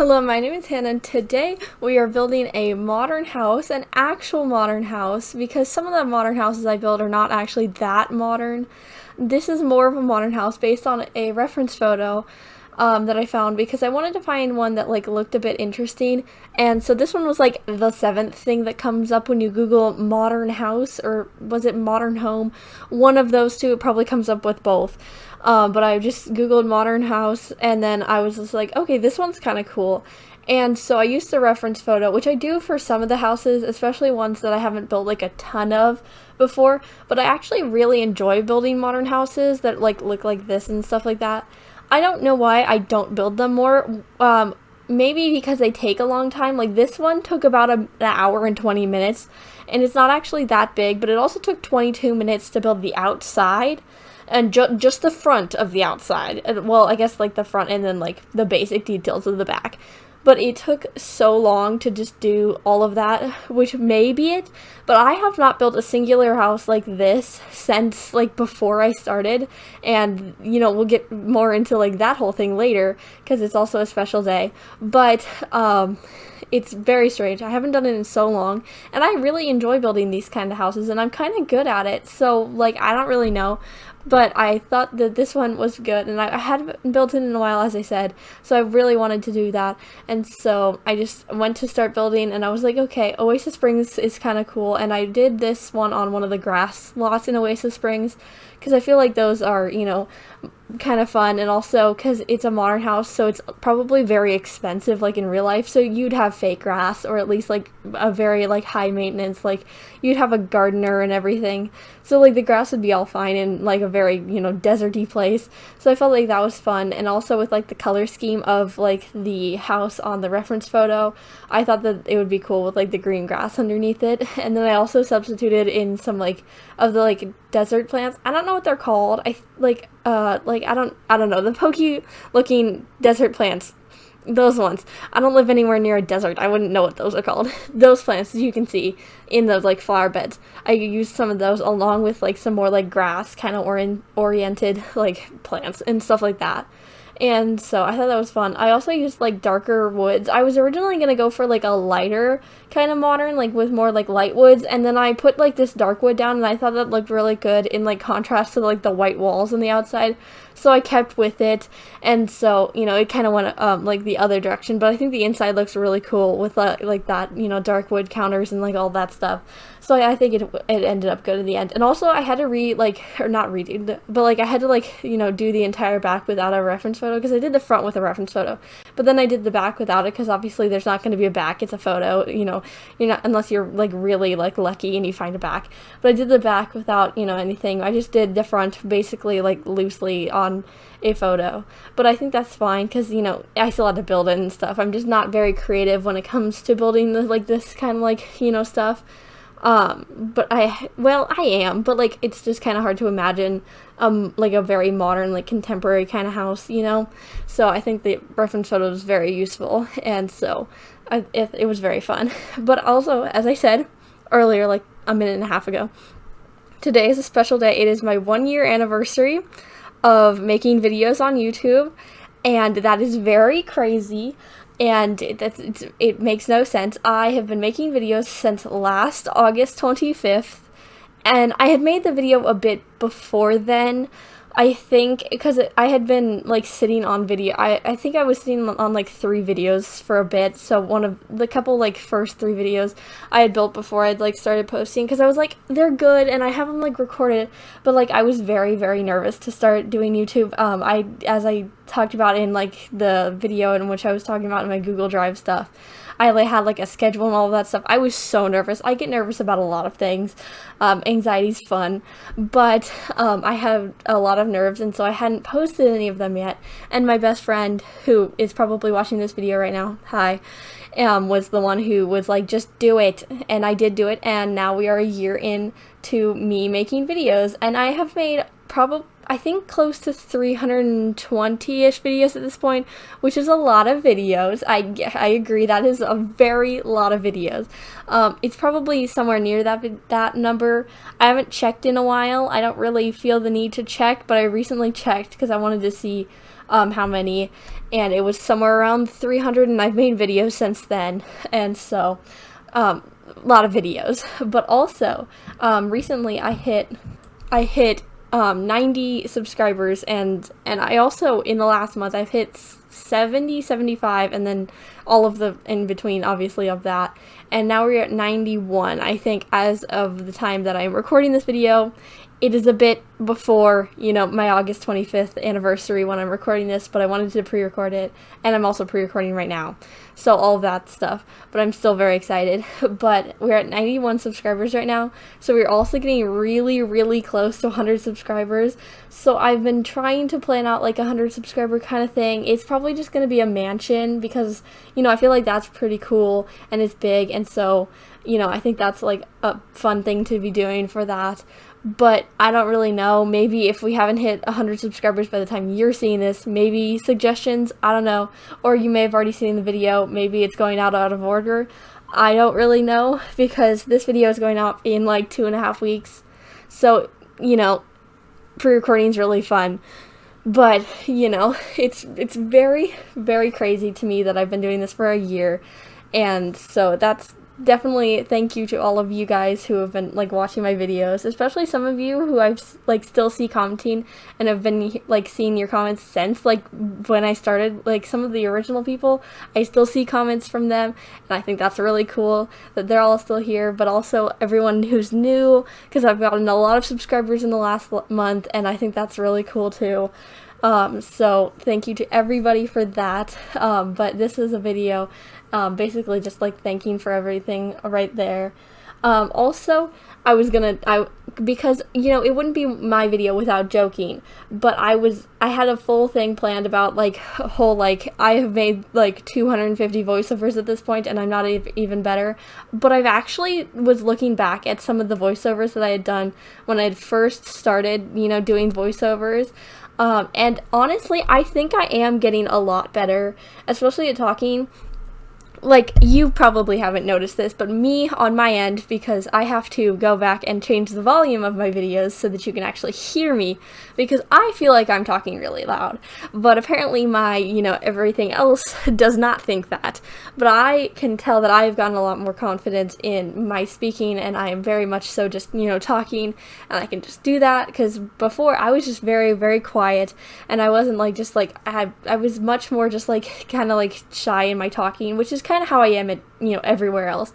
Hello, my name is Hannah, and today we are building a modern house, an actual modern house, because some of the modern houses I build are not actually that modern. This is more of a modern house based on a reference photo that I found because I wanted to find one that looked a bit interesting, and so this one was like the seventh thing that comes up when you Google modern house, or was it modern home? One of those two, it probably comes up with both. But I just Googled modern house, and then I was just like, okay, this one's kind of cool. And so I used the reference photo, which I do for some of the houses, especially ones that I haven't built like a ton of before. But I actually really enjoy building modern houses that look like this and stuff like that. I don't know why I don't build them more. Maybe because they take a long time. Like this one took about an hour and 20 minutes, and it's not actually that big, but it also took 22 minutes to build the outside. And just the front of the outside. Well, I guess the front and then the basic details of the back. But it took so long to just do all of that, which may be it. But I have not built a singular house like this since before I started. And we'll get more into that whole thing later because it's also a special day. But it's very strange. I haven't done it in so long, and I really enjoy building these kind of houses, and I'm kind of good at it. So I don't really know. But I thought that this one was good, and I hadn't built it in a while, as I said, so I really wanted to do that. And so I just went to start building, and I was like, okay, Oasis Springs is kind of cool, and I did this one on one of the grass lots in Oasis Springs, because I feel like those are, kind of fun, and also because it's a modern house, so it's probably very expensive in real life, so you'd have fake grass, or at least a very high maintenance, you'd have a gardener and everything, so the grass would be all fine in a very deserty place. So I felt like that was fun, and also with the color scheme of the house on the reference photo, I thought that it would be cool with the green grass underneath it. And then I also substituted in some of the desert plants. I don't know what they're called. I don't know, the pokey looking desert plants, those ones. I don't live anywhere near a desert. I wouldn't know what those are called. Those plants you can see in those flower beds. I used some of those along with some more grass kind of oriented plants and stuff like that. And so I thought that was fun. I also used darker woods. I was originally gonna go for a lighter kind of modern, with more light woods, and then I put this dark wood down, and I thought that looked really good in contrast to the white walls on the outside. So I kept with it, and so it kind of went the other direction. But I think the inside looks really cool with that dark wood counters and all that stuff. So I think it ended up good in the end. And also I had to or not redo, but I had to do the entire back without a reference photo, because I did the front with a reference photo, but then I did the back without it, because obviously there's not going to be a back. It's a photo, you're not, unless you're really lucky and you find a back. But I did the back without anything. I just did the front basically loosely on a photo. But I think that's fine, because I still had to build it and stuff. I'm just not very creative when it comes to building this kind of stuff. But I am, but it's just kind of hard to imagine a very modern contemporary kind of house, so I think the reference photo is very useful, and so it was very fun. But also, as I said earlier, a minute and a half ago, today is a special day. It is my 1-year anniversary of making videos on YouTube, and that is very crazy. And it makes no sense. I have been making videos since last August 25th, and I had made the video a bit before then, I think, because I had been sitting on video. I think I was sitting on 3 videos for a bit, so one of the couple first 3 videos I had built before I'd started posting, because I was they're good and I have them recorded, but I was very, very nervous to start doing YouTube. As I talked about in the video in which I was talking about in my Google Drive stuff, I had a schedule and all of that stuff. I was so nervous. I get nervous about a lot of things. Anxiety's fun, but I had a lot of nerves, and so I hadn't posted any of them yet. And my best friend, who is probably watching this video right now, hi, was the one who was just do it. And I did do it, and now we are a year in to me making videos, and I have made I think close to 320-ish videos at this point, which is a lot of videos. I agree, that is a very lot of videos. It's probably somewhere near that number. I haven't checked in a while. I don't really feel the need to check, but I recently checked because I wanted to see how many, and it was somewhere around 300, and I've made videos since then, and so a lot of videos. But also recently I hit 90 subscribers, and I also, in the last month, I've hit 70, 75, and then all of the in between, obviously, of that. And now we're at 91, I think, as of the time that I'm recording this video. It is a bit before, my August 25th anniversary when I'm recording this, but I wanted to pre-record it, and I'm also pre-recording right now. So all of that stuff, but I'm still very excited. But we're at 91 subscribers right now, so we're also getting really, really close to 100 subscribers. So I've been trying to plan out like a 100 subscriber kind of thing. It's probably just going to be a mansion because, I feel like that's pretty cool and it's big, and so, I think that's like a fun thing to be doing for that. But I don't really know. Maybe if we haven't hit 100 subscribers by the time you're seeing this, maybe suggestions, I don't know. Or you may have already seen the video, maybe it's going out of order. I don't really know, because this video is going out in like 2.5 weeks. So, pre-recording is really fun. But, it's very, very crazy to me that I've been doing this for a year. And so that's definitely thank you to all of you guys who have been like watching my videos, especially some of you who I've like still see commenting and have been like seeing your comments since like when I started. Like some of the original people, I still see comments from them, and I think that's really cool that they're all still here. But also everyone who's new, because I've gotten a lot of subscribers in the last month, and I think that's really cool too. So thank you to everybody for that. But this is a video basically just like thanking for everything right there. Also, because it wouldn't be my video without joking, but I had a full thing planned about like whole, like I have made like 250 voiceovers at this point, and I'm not even better. But I've actually was looking back at some of the voiceovers that I had done when I had first started, doing voiceovers. And honestly, I think I am getting a lot better, especially at talking. Like, you probably haven't noticed this, but me on my end, because I have to go back and change the volume of my videos so that you can actually hear me, because I feel like I'm talking really loud. But apparently my, everything else does not think that. But I can tell that I've gotten a lot more confidence in my speaking, and I am very much so just, talking, and I can just do that, because before I was just very, very quiet, and I wasn't like, just like, I was much more just like, kind of like shy in my talking, which is kind of how I am at, everywhere else.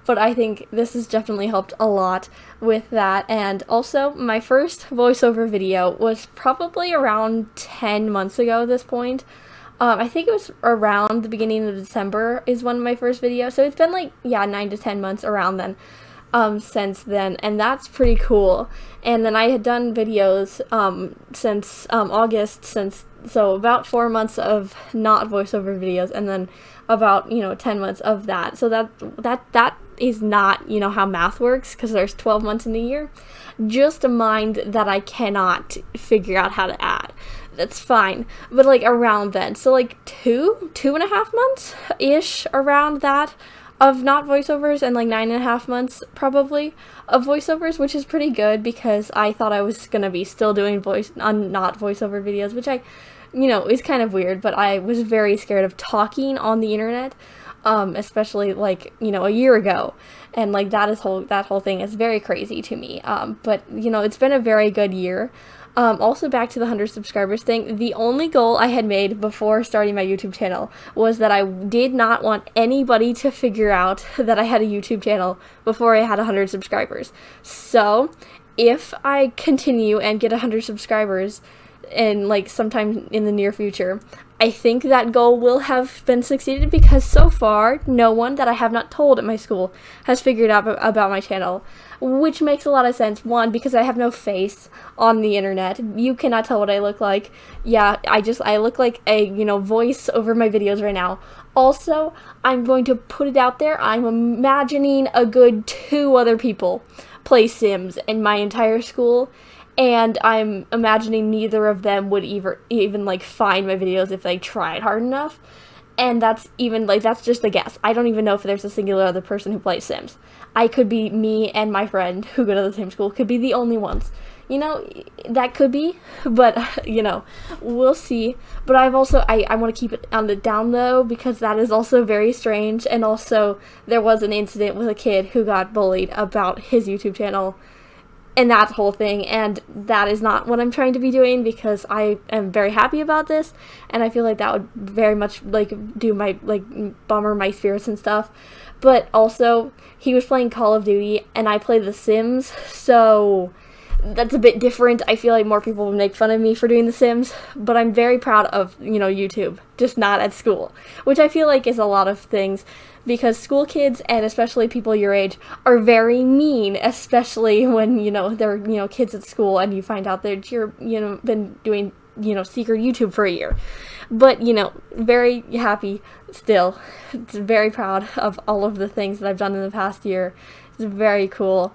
But I think this has definitely helped a lot with that. And also, my first voiceover video was probably around 10 months ago at this point. I think it was around the beginning of December is one of my first videos. So it's been like, 9 to 10 months around then. Since then, and that's pretty cool. And then I had done videos since August, so about 4 months of not voiceover videos, and then about 10 months of that. So that is not how math works, because there's 12 months in a year. Just mind that I cannot figure out how to add. That's fine, but like around then, so like 2.5 months ish around that of not voiceovers, and like 9.5 months probably of voiceovers, which is pretty good, because I thought I was gonna be still doing not voiceover videos, which I, is kind of weird, but I was very scared of talking on the internet, especially like, a year ago, and like that whole thing is very crazy to me, but it's been a very good year. Also, back to the 100 subscribers thing, the only goal I had made before starting my YouTube channel was that I did not want anybody to figure out that I had a YouTube channel before I had 100 subscribers. So, if I continue and get 100 subscribers in like sometime in the near future, I think that goal will have been succeeded, because so far, no one that I have not told at my school has figured out about my channel, which makes a lot of sense. One, because I have no face on the internet. You cannot tell what I look like. Yeah, I look like a, voice over my videos right now. Also, I'm going to put it out there, I'm imagining a good 2 other people play Sims in my entire school, and I'm imagining neither of them would even like find my videos if they tried hard enough. And that's just a guess. I don't even know if there's a singular other person who plays Sims. I could be me and my friend who go to the same school could be the only ones. you know, that could be, but you know, we'll see. But I've also, I want to keep it on the down low because that is also very strange. And also, there was an incident with a kid who got bullied about his YouTube channel and that whole thing, and that is not what I'm trying to be doing because I am very happy about this, and I feel like that would very much like do my like bummer my spirits and stuff. But also, he was playing Call of Duty and I play The Sims, so that's a bit different. I feel like more people would make fun of me for doing The Sims, but I'm very proud of, you know, YouTube, just not at school, which I feel like is a lot of things, because school kids, and especially people your age, are very mean, especially when, you know, they're, you know, kids at school and you find out that you're, you know, been doing, you know, secret YouTube for a year. But, you know, very happy still. It's very proud of all of the things that I've done in the past year. It's very cool.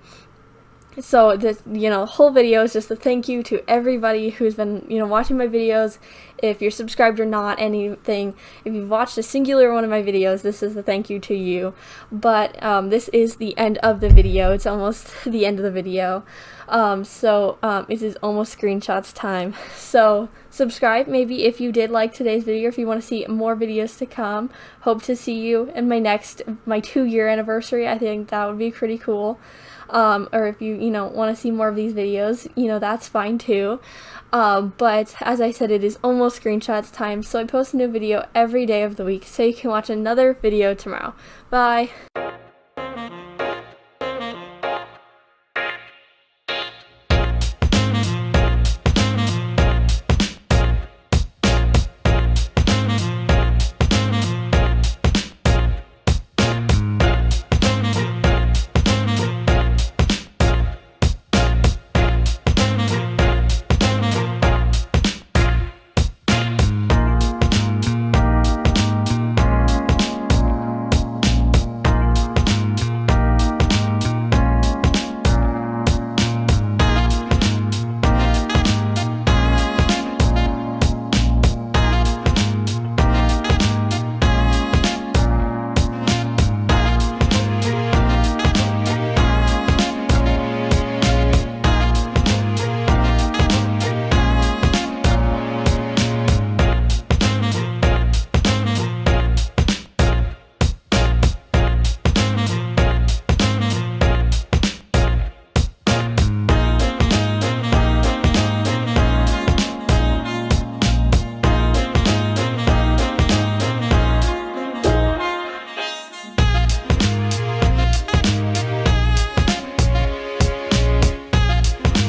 So this, you know, whole video is just a thank you to everybody who's been, you know, watching my videos. If you're subscribed or not, anything, if you've watched a singular one of my videos, this is the thank you to you. But this is the end of the video. It's almost the end of the video. It is almost screenshots time. So subscribe maybe if you did like today's video, if you want to see more videos to come. Hope to see you in my 2-year anniversary. I think that would be pretty cool. Or if you know, want to see more of these videos, you know, that's fine too. But as I said, it is almost screenshots time, so I post a new video every day of the week, so you can watch another video tomorrow. Bye!